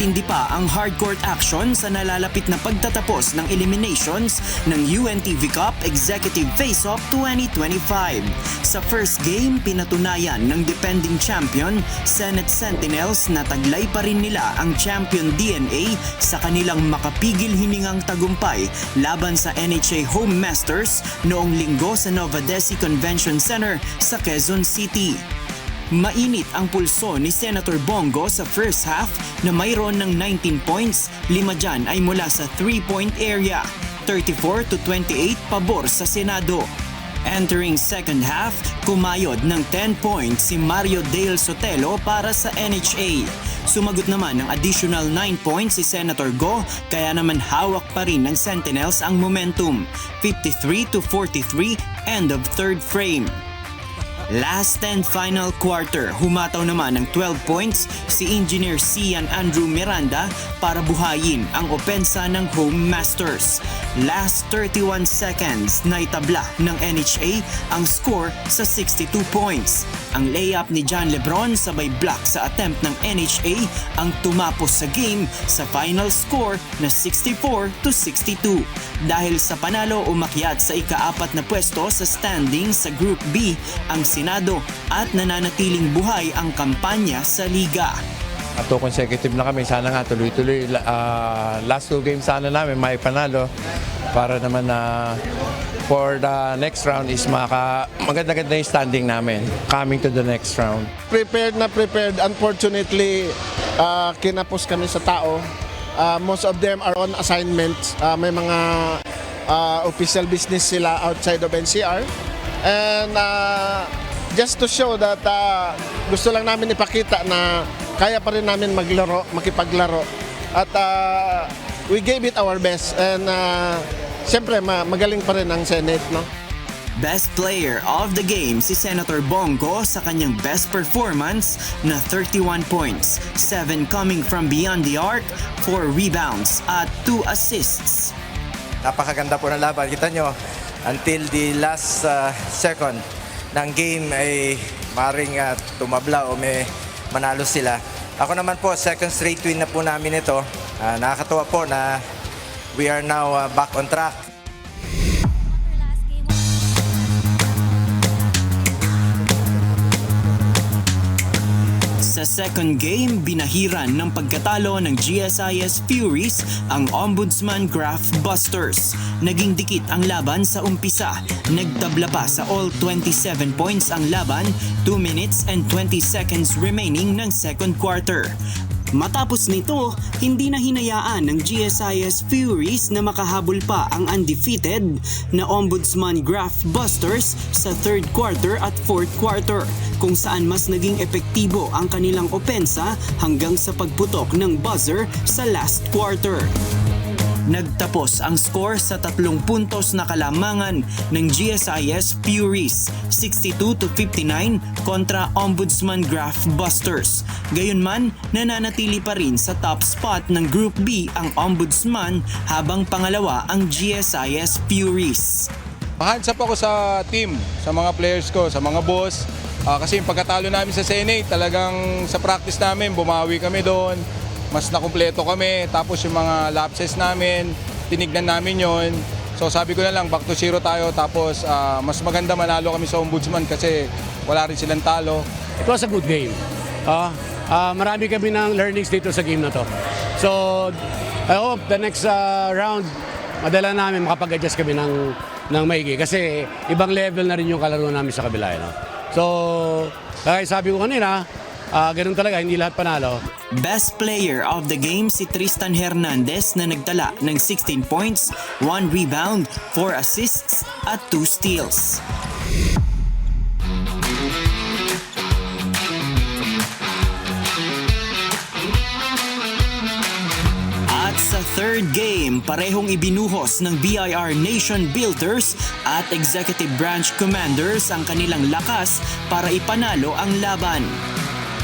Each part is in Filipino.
tumitindi pa ang hardcourt action sa nalalapit na pagtatapos ng eliminations ng UNTV Cup Executive Face-Off 2025. Sa first game, pinatunayan ng defending champion Senate Sentinels na taglay pa rin nila ang champion DNA sa kanilang makapigil hiningang tagumpay laban sa NHA Home Masters noong linggo sa Nova Desi Convention Center sa Quezon City. Mainit ang pulso ni Senator Bongo sa first half na mayroon ng 19 points, 5 dyan ay mula sa 3-point area, 34-28 pabor sa Senado. Entering second half, kumayod ng 10 points si Mario Dale Sotelo para sa NHA. Sumagot naman ng additional 9 points si Senator Go, kaya naman hawak pa rin ng Sentinels ang momentum, 53-43 end of third frame. Last and final quarter, humataw naman ng 12 points si Engineer Cian Andrew Miranda para buhayin ang opensa ng Home Masters. Last 31 seconds, naitabla ng NHA ang score sa 62 points. Ang layup ni John Lebron sabay block sa attempt ng NHA ang tumapos sa game sa final score na 64-62. Dahil sa panalo, umakyat sa ika-4 na pwesto sa standing sa Group B ang Senado at nananatiling buhay ang kampanya sa liga. 2 consecutive na kami, sana nga tuloy-tuloy. Last 2 games sana namin may panalo para naman for the next round is maganda-ganda yung standing namin coming to the next round. Prepared na prepared. Unfortunately, kinapos kami sa tao. Most of them are on assignments. May mga official business sila outside of NCR. And just to show that gusto lang namin ipakita na kaya pa rin namin maglaro, makipaglaro. At we gave it our best. And siyempre, magaling pa rin ang Senate, no? Best player of the game si Senator Bongo sa kanyang best performance na 31 points, 7 coming from beyond the arc, 4 rebounds at 2 assists. Napakaganda po ng laban. Kita nyo, until the last second ng game ay maring tumabla o may manalo sila. Ako naman po, second straight win na po namin ito. Nakakatuwa po na we are now back on track. Sa second game, binahiran ng pagkatalo ng GSIS Furies ang Ombudsman Graph Busters. Naging dikit ang laban sa umpisa. Nagtabla pa sa all 27 points ang laban, 2 minutes and 20 seconds remaining ng second quarter. Matapos nito, hindi na hinayaan ng GSIS Furies na makahabol pa ang undefeated na Ombudsman Graph Busters sa third quarter at fourth quarter, kung saan mas naging epektibo ang kanilang opensa hanggang sa pagputok ng buzzer sa last quarter. Nagtapos ang score sa 3 puntos na kalamangan ng GSIS Furies, 62-59 kontra Ombudsman Graph Busters. Gayunman, nananatili pa rin sa top spot ng Group B ang Ombudsman habang pangalawa ang GSIS Furies. Hands up ako sa team, sa mga players ko, sa mga boss. Kasi yung pagkatalo namin sa Senate, talagang sa practice namin, bumawi kami doon. Mas nakumpleto kami, tapos yung mga lapses namin, tinignan namin yon. So sabi ko na lang, back to zero tayo, tapos mas maganda manalo kami sa Ombudsman kasi wala rin silang talo. It was a good game. Marami kami ng learnings dito sa game na to. So I hope the next round, madala namin makapag-adjust kami ng maigi kasi ibang level na rin yung kalaro namin sa kabila. No? So, kaya sabi ko kanina, ganun talaga, hindi lahat panalo. Best player of the game si Tristan Hernandez na nagtala ng 16 points, 1 rebound, 4 assists at 2 steals. At sa third game, parehong ibinuhos ng BIR Nation Builders at Executive Branch Commanders ang kanilang lakas para ipanalo ang laban.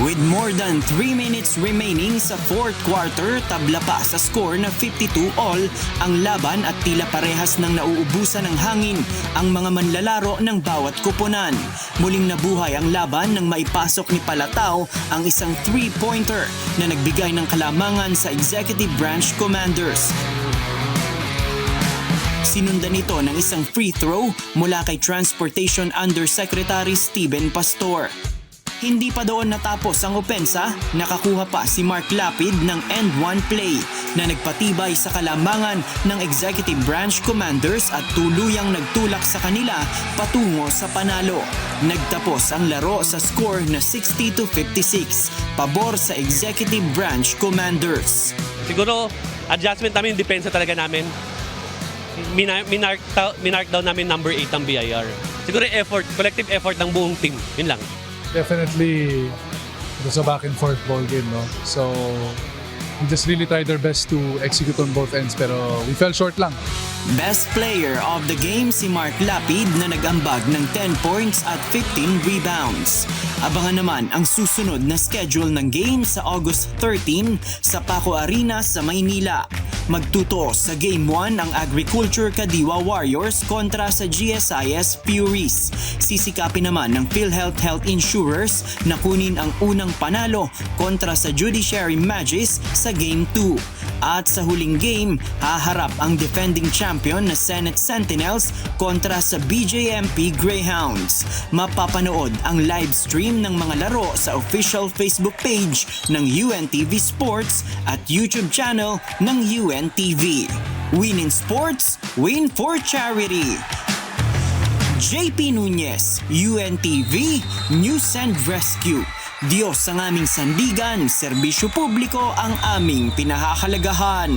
With more than 3 minutes remaining sa fourth quarter, tabla pa sa score na 52-all ang laban at tila parehas ng nauubusan ng hangin ang mga manlalaro ng bawat koponan. Muling nabuhay ang laban nang maipasok ni Palatao ang isang 3-pointer na nagbigay ng kalamangan sa Executive Branch Commanders. Sinundan ito ng isang free throw mula kay Transportation Undersecretary Steven Pastor. Hindi pa doon natapos ang opensa, nakakuha pa si Mark Lapid ng end one play na nagpatibay sa kalamangan ng Executive Branch Commanders at tuluyang nagtulak sa kanila patungo sa panalo. Nagtapos ang laro sa score na 60-56, pabor sa Executive Branch Commanders. Siguro, adjustment namin, depensa talaga namin. Minark down namin number 8 ang BIR. Siguro effort, collective effort ng buong team. Yun lang. Definitely, it was a back and forth ball game, no? So, we just really tried our best to execute on both ends, pero we fell short lang. Best player of the game si Mark Lapid na nag-ambag ng 10 points at 15 rebounds. Abangan naman ang susunod na schedule ng game sa August 13 sa Paco Arena sa Maynila. Magtuto sa Game 1 ang Agriculture Kadiwa Warriors kontra sa GSIS Furies. Sisikapin naman ng PhilHealth Health Insurers na kunin ang unang panalo kontra sa Judiciary Magis sa Game 2. At sa huling game, haharap ang defending champion na Senate Sentinels kontra sa BJMP Greyhounds. Mapapanood ang live stream ng mga laro sa official Facebook page ng UNTV Sports at YouTube channel ng UNTV. Win in sports, win for charity. JP Nunez, UNTV, News and Rescue. Diyos ang aming sandigan, serbisyo publiko ang aming pinahahalagahan.